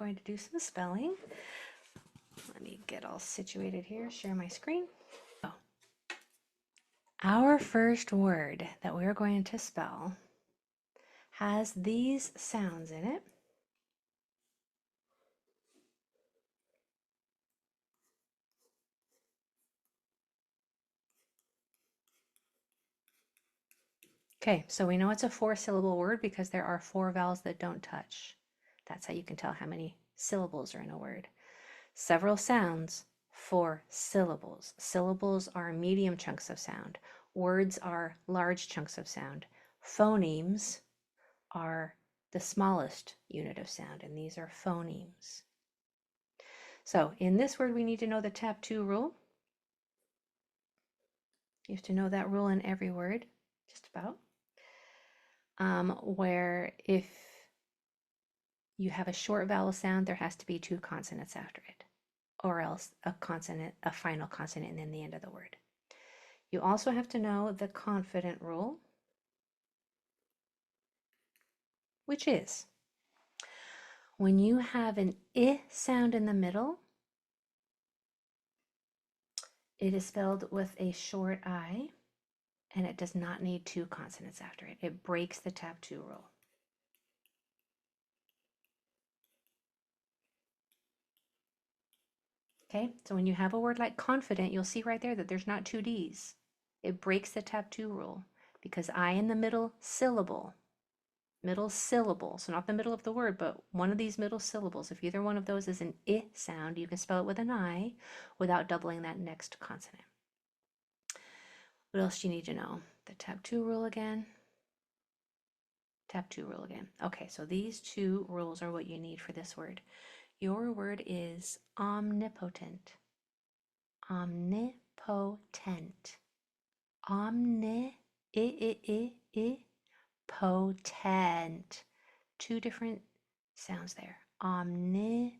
going to do some spelling. Let me get all situated here, share my screen. Oh. Our first word that we're going to spell has these sounds in it. Okay, so we know it's a 4-syllable word because there are 4 vowels that don't touch. That's how you can tell how many syllables are in a word. Several sounds, 4 syllables. Syllables are medium chunks of sound. Words are large chunks of sound. Phonemes are the smallest unit of sound, and these are phonemes. So in this word, we need to know the tap 2 rule. You have to know that rule in every word, just about. Where if you have a short vowel sound, there has to be 2 consonants after it, or else a consonant, a final consonant, and then the end of the word. You also have to know the confident rule, which is when you have an I sound in the middle, it is spelled with a short I, and it does not need 2 consonants after it. It breaks the tap 2 rule. Okay, so when you have a word like confident, you'll see right there that there's not 2 Ds. It breaks the tap 2 rule because I in the middle syllable, so not the middle of the word, but one of these middle syllables, if either one of those is an I sound, you can spell it with an I without doubling that next consonant. What else do you need to know? The tap 2 rule again. Tap 2 rule again. Okay, so these 2 rules are what you need for this word. Your word is omnipotent. Omnipotent. Potent. 2 different sounds there. Omnipotent.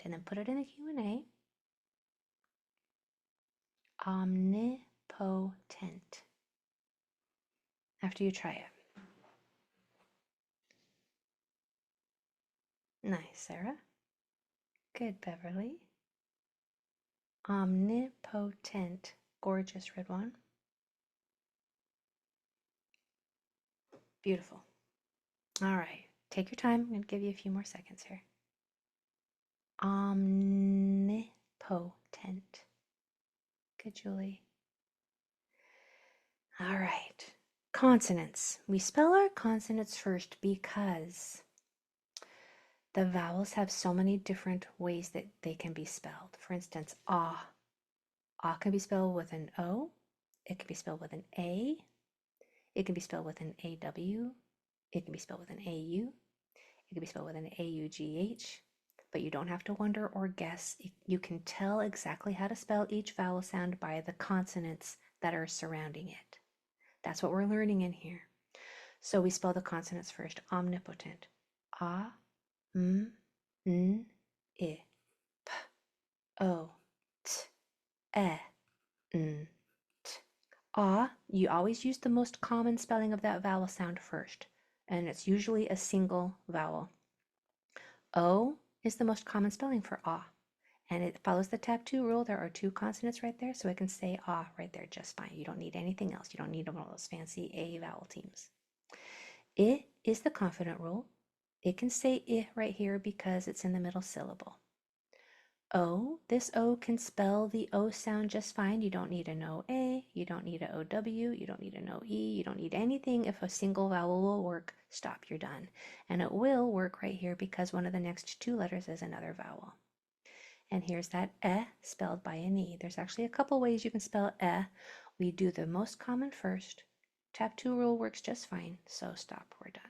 And then put it in the Q&A. Omnipotent. After you try it. Nice, Sarah. Good, Beverly. Omnipotent. Gorgeous, red one. Beautiful. All right. Take your time. I'm going to give you a few more seconds here. Omnipotent. Good, Julie. All right. Consonants. We spell our consonants first because the vowels have so many different ways that they can be spelled. For instance, ah. Ah can be spelled with an O. It can be spelled with an A. It can be spelled with an AW. It can be spelled with an AU. It can be spelled with an AUGH. But you don't have to wonder or guess. You can tell exactly how to spell each vowel sound by the consonants that are surrounding it. That's what we're learning in here. So we spell the consonants first. Omnipotent. A, M, N, I, P, O, T, E, N, T. A, you always use the most common spelling of that vowel sound first, and it's usually a single vowel. O is the most common spelling for ah, and it follows the tap 2 rule. There are 2 consonants right there, so it can say ah right there just fine. You don't need anything else. You don't need one of those fancy A vowel teams. I is the confident rule. It can say I right here because it's in the middle syllable. O, this O can spell the O sound just fine. You don't need an OA, you don't need an OW, you don't need an OE, you don't need anything. If a single vowel will work, stop, you're done. And it will work right here because one of the next 2 letters is another vowel. And here's that spelled by an E. There's actually a couple ways you can spell We do the most common first. Tap 2 rule works just fine, so stop, we're done.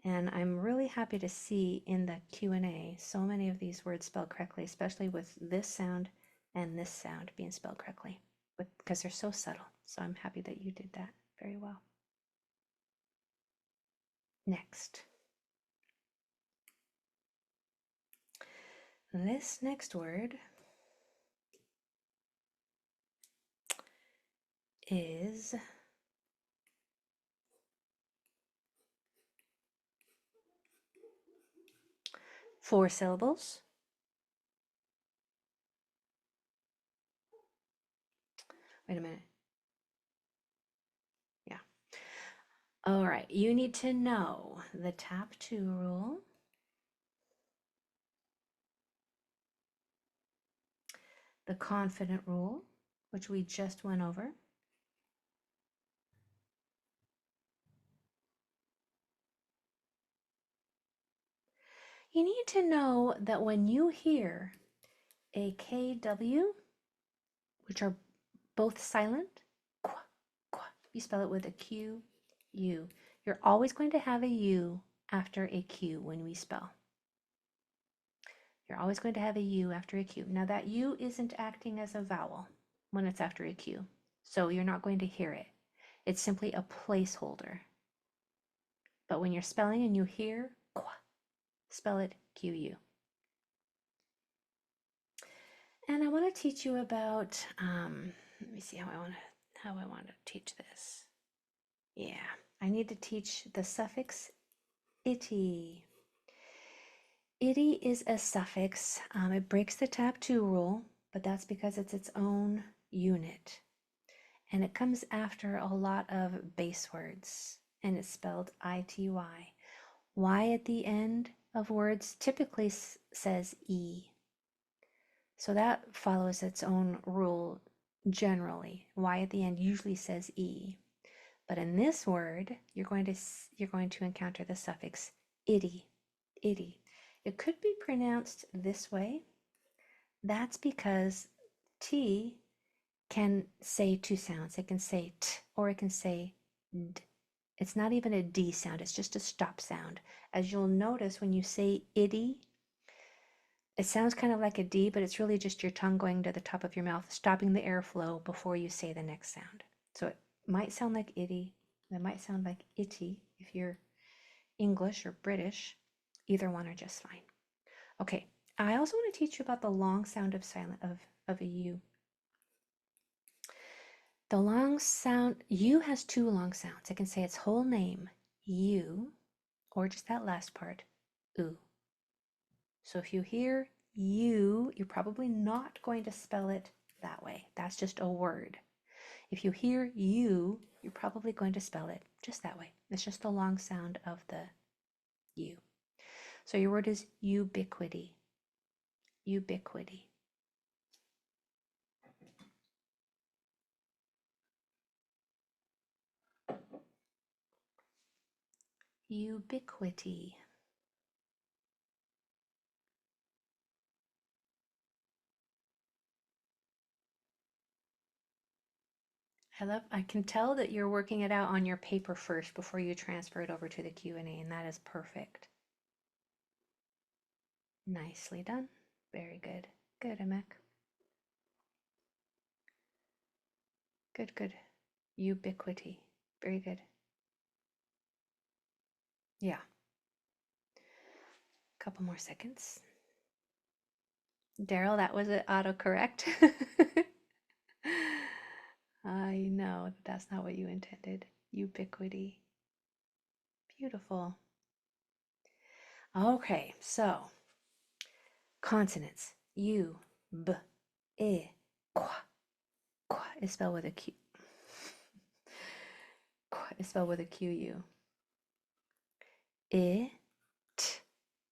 And I'm really happy to see in the Q&A so many of these words spelled correctly, especially with this sound and this sound being spelled correctly, because they're so subtle. So I'm happy that you did that very well. Next. This next word is 4 syllables. Wait a minute. Yeah. All right, you need to know the tap 2 rule, the confident rule, which we just went over, you need to know that when you hear a KW, which are both silent, you spell it with a Q, U. You're always going to have a U after a Q when we spell. You're always going to have a U after a Q. Now that U isn't acting as a vowel when it's after a Q, so you're not going to hear it. It's simply a placeholder. But when you're spelling and you hear qua, spell it QU. And I want to teach you about, let me see how I want to teach this. Yeah, I need to teach the suffix itty. Itty is a suffix. It breaks the tap 2 rule, but that's because it's its own unit. And it comes after a lot of base words, and it's spelled I-T-Y. Y at the end of words typically says E. So that follows its own rule generally. Y at the end usually says E. But in this word, you're going to encounter the suffix itty, itty. It could be pronounced this way. That's because T can say 2 sounds. It can say T or it can say D. It's not even a D sound, it's just a stop sound. As you'll notice when you say itty, it sounds kind of like a D, but it's really just your tongue going to the top of your mouth, stopping the airflow before you say the next sound. So it might sound like itty, it might sound like itty if you're English or British. Either one are just fine. Okay, I also want to teach you about the long sound of a U. The long sound, U has 2 long sounds. It can say its whole name, U, or just that last part, oo. So if you hear U, you're probably not going to spell it that way. That's just a word. If you hear U, you're probably going to spell it just that way. It's just the long sound of the U. So your word is ubiquity. Ubiquity. Ubiquity. I can tell that you're working it out on your paper first before you transfer it over to the Q&A, and that is perfect. Nicely done. Very good. Good, Emek. Good, good. Ubiquity. Very good. Yeah. Couple more seconds. Daryl, that was an autocorrect. I know that's not what you intended. Ubiquity. Beautiful. Okay, so consonants. U, B, E, Qua. Qua is spelled with a Q. Qua is spelled with a QU. I, T,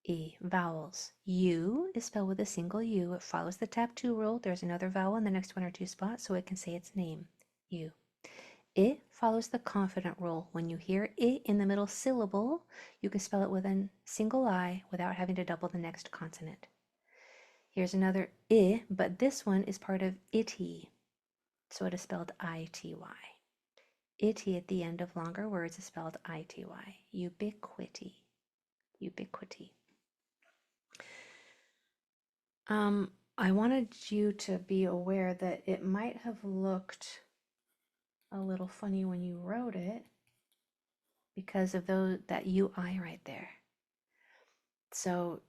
E. Vowels. U is spelled with a single U. It follows the tap 2 rule. There's another vowel in the next 1 or 2 spots, so it can say its name. U. I follows the confident rule. When you hear I in the middle syllable, you can spell it with a single I without having to double the next consonant. Here's another I, but this one is part of itty, so it is spelled I-T-Y. Itty at the end of longer words is spelled I-T-Y. Ubiquity. Ubiquity. I wanted you to be aware that it might have looked a little funny when you wrote it because of that UI right there. So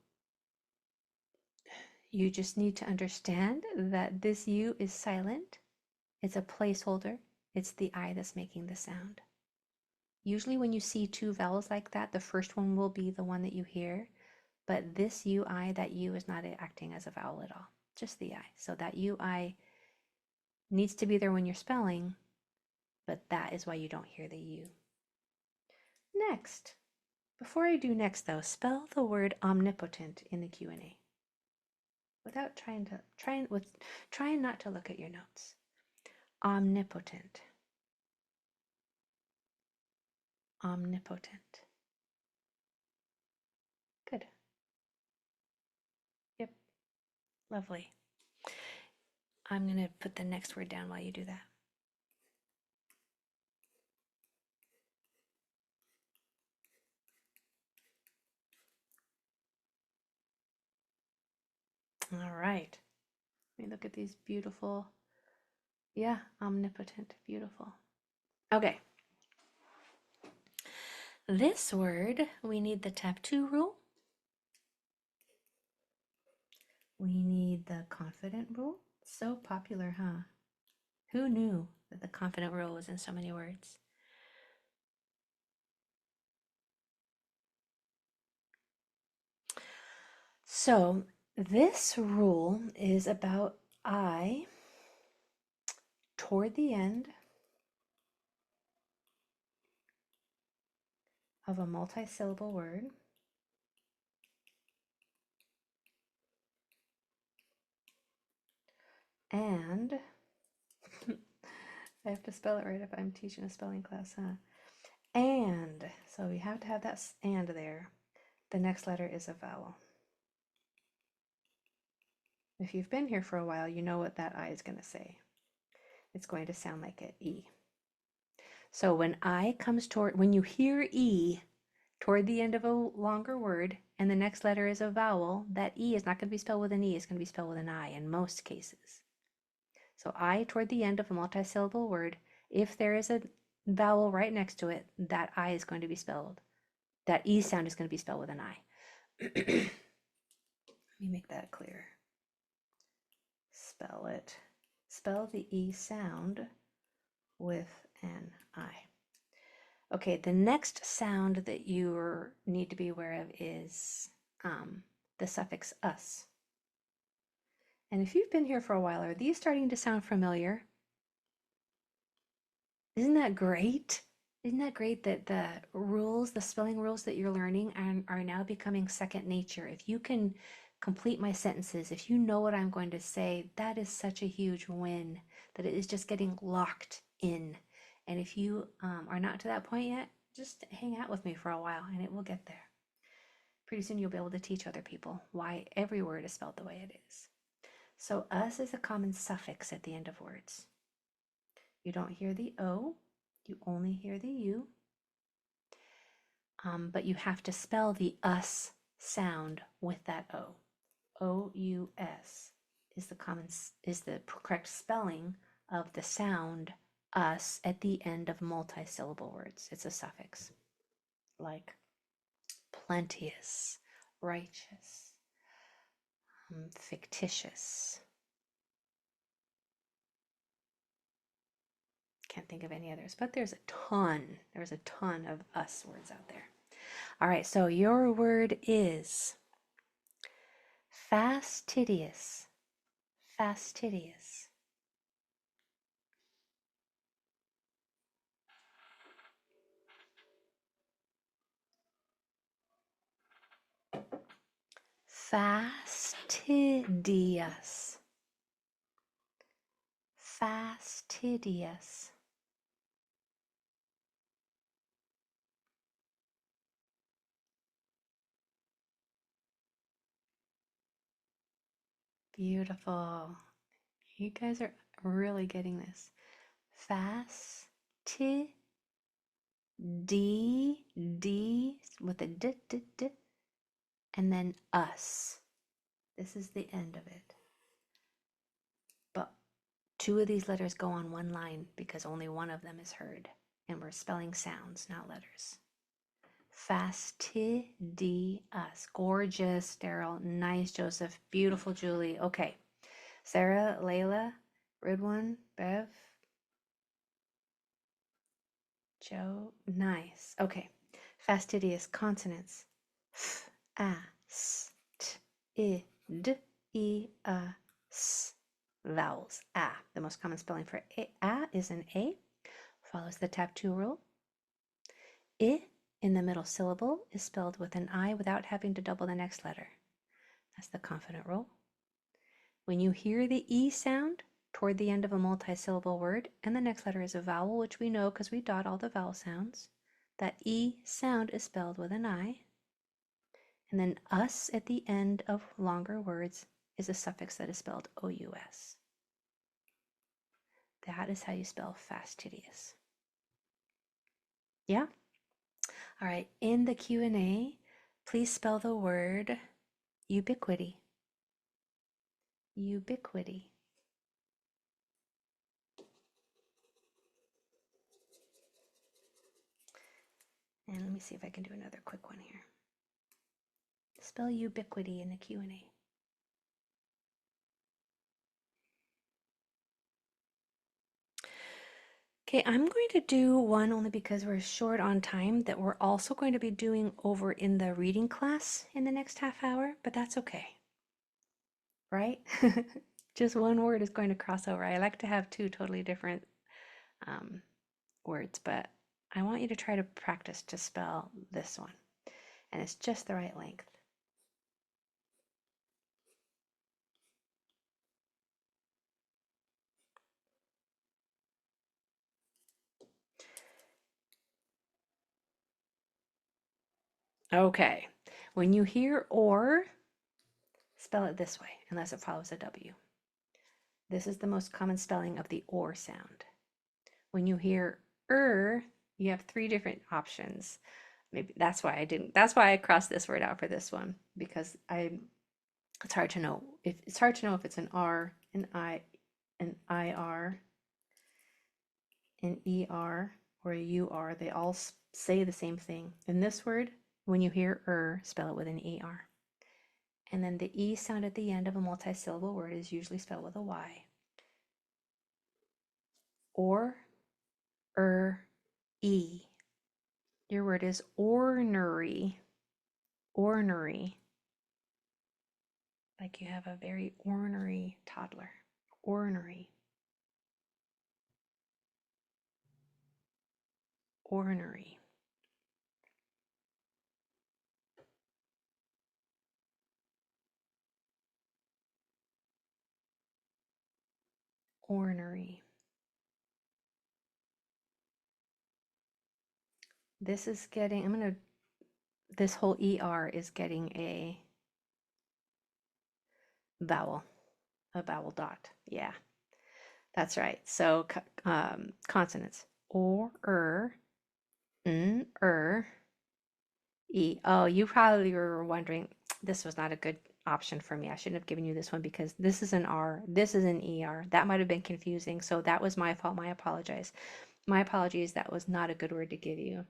you just need to understand that this U is silent. It's a placeholder. It's the I that's making the sound. Usually when you see 2 vowels like that, the first one will be the one that you hear. but this UI, that U is not acting as a vowel at all, just the I. So that UI needs to be there when you're spelling, but that is why you don't hear the U. Next, before I do next though, spell the word omnipotent in the Q&A without trying not to look at your notes. Omnipotent. Omnipotent. Good. Yep. Lovely. I'm going to put the next word down while you do that. All right. Let me look at these beautiful. Yeah, omnipotent. Beautiful. Okay. This word, we need the tap 2 rule. We need the confident rule. So popular, huh? Who knew that the confident rule was in so many words? So this rule is about I toward the end of a multisyllable word. And I have to spell it right if I'm teaching a spelling class, huh? And, so we have to have that and there. The next letter is a vowel. If you've been here for a while, you know what that I is going to say. It's going to sound like an E. So when I comes toward, when you hear E toward the end of a longer word and the next letter is a vowel, that E is not going to be spelled with an E, it's going to be spelled with an I in most cases. So I toward the end of a multisyllable word, if there is a vowel right next to it, that I is going to be spelled, that E sound is going to be spelled with an I. Let me make that clear. Spell it. Spell the E sound with an I. Okay, the next sound that you need to be aware of is the suffix us. And if you've been here for a while, are these starting to sound familiar? Isn't that great? Isn't that great that the rules, the spelling rules that you're learning are now becoming second nature? If you can complete my sentences, if you know what I'm going to say, that is such a huge win, that it is just getting locked in. And if you are not to that point yet, just hang out with me for a while and it will get there. Pretty soon you'll be able to teach other people why every word is spelled the way it is. So us is a common suffix at the end of words. You don't hear the O, you only hear the U. But you have to spell the us sound with that O. O-U-S is the correct spelling of the sound us at the end of multisyllable words. It's a suffix, like plenteous, righteous, fictitious. Can't think of any others, but there's a ton. There's a ton of us words out there. All right, so your word is fastidious. Fastidious. Fastidious. Fastidious. Beautiful. You guys are really getting this. Fasti, D with a d, and then us. This is the end of it. But two of these letters go on one line because only one of them is heard. And we're spelling sounds, not letters. Fastidious. Gorgeous, Daryl. Nice, Joseph. Beautiful, Julie. Okay. Sarah, Layla, Ridwan, Bev, Joe. Nice. Okay. Fastidious consonants. F, A, s, t, I, d, e, s. Vowels. A. The most common spelling for a is an A. Follows the tap 2 rule. I in the middle syllable is spelled with an I without having to double the next letter. That's the confident rule. When you hear the E sound toward the end of a multi-syllable word, and the next letter is a vowel, which we know because we dot all the vowel sounds, that E sound is spelled with an I. And then us at the end of longer words is a suffix that is spelled O-U-S. That is how you spell fastidious. Yeah? All right, in the Q&A, please spell the word ubiquity. Ubiquity. And let me see if I can do another quick one here. Spell ubiquity in the Q&A. Okay, I'm going to do one only because we're short on time that we're also going to be doing over in the reading class in the next half hour, but that's okay. Right? Just one word is going to cross over. I like to have two totally different words, but I want you to try to practice to spell this one. And it's just the right length. Okay, when you hear or, spell it this way, unless it follows a W. This is the most common spelling of the or sound. When you hear you have three different options. Maybe that's why I crossed this word out for this one, because it's hard to know if it's an R, an I, an IR, an ER, or a UR. They all say the same thing. In this word, when you hear spell it with an ER. And then the E sound at the end of a multi-syllable word is usually spelled with a Y. Or, E. Your word is ornery. Ornery. Like you have a very ornery toddler. Ornery. Ornery. Ornery. This is getting, this whole ER is getting a vowel dot. Yeah, that's right. So consonants. Or, n, E. Oh, you probably were wondering, this was not a good option for me. I shouldn't have given you this one because this is an R, this is an ER. That might have been confusing. So that was my fault. My apologies. That was not a good word to give you.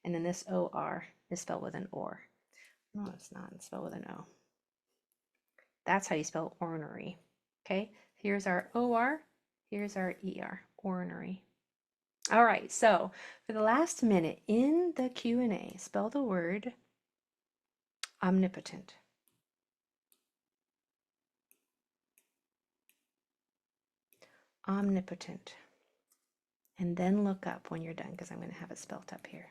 And then this OR is spelled with an OR. No, it's not. It's spelled with an O. That's how you spell ornery. Okay, here's our OR. Here's our ER, ornery. All right, so for the last minute in the Q&A, spell the word omnipotent. Omnipotent. And then look up when you're done, because I'm going to have it spelled up here.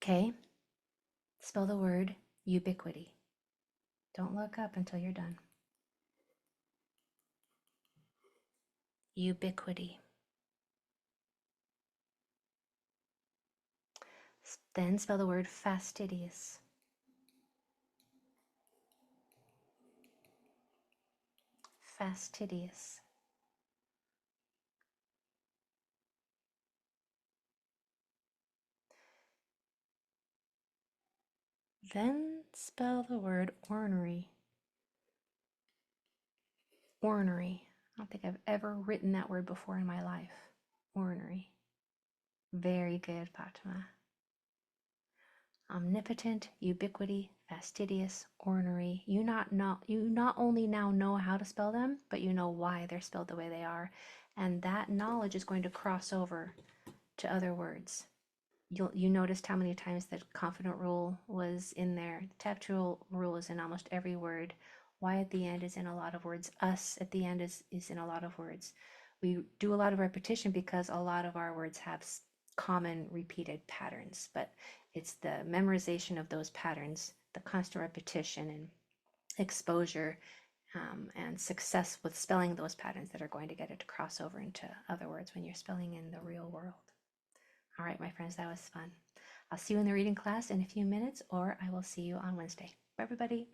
Okay, spell the word ubiquity. Don't look up until you're done. Ubiquity. Then spell the word fastidious. Fastidious. Then spell the word ornery. Ornery. I don't think I've ever written that word before in my life. Ornery. Very good, Fatima. Omnipotent, ubiquity, fastidious, ornery. You not only now know how to spell them, but you know why they're spelled the way they are. And that knowledge is going to cross over to other words. You noticed how many times the confident rule was in there. The tactual rule is in almost every word. Why at the end is in a lot of words. Us at the end is in a lot of words. We do a lot of repetition because a lot of our words have common repeated patterns, but it's the memorization of those patterns, the constant repetition and exposure, and success with spelling those patterns that are going to get it to cross over into other words when you're spelling in the real world. All right, my friends, that was fun. I'll see you in the reading class in a few minutes, or I will see you on Wednesday. Bye, everybody.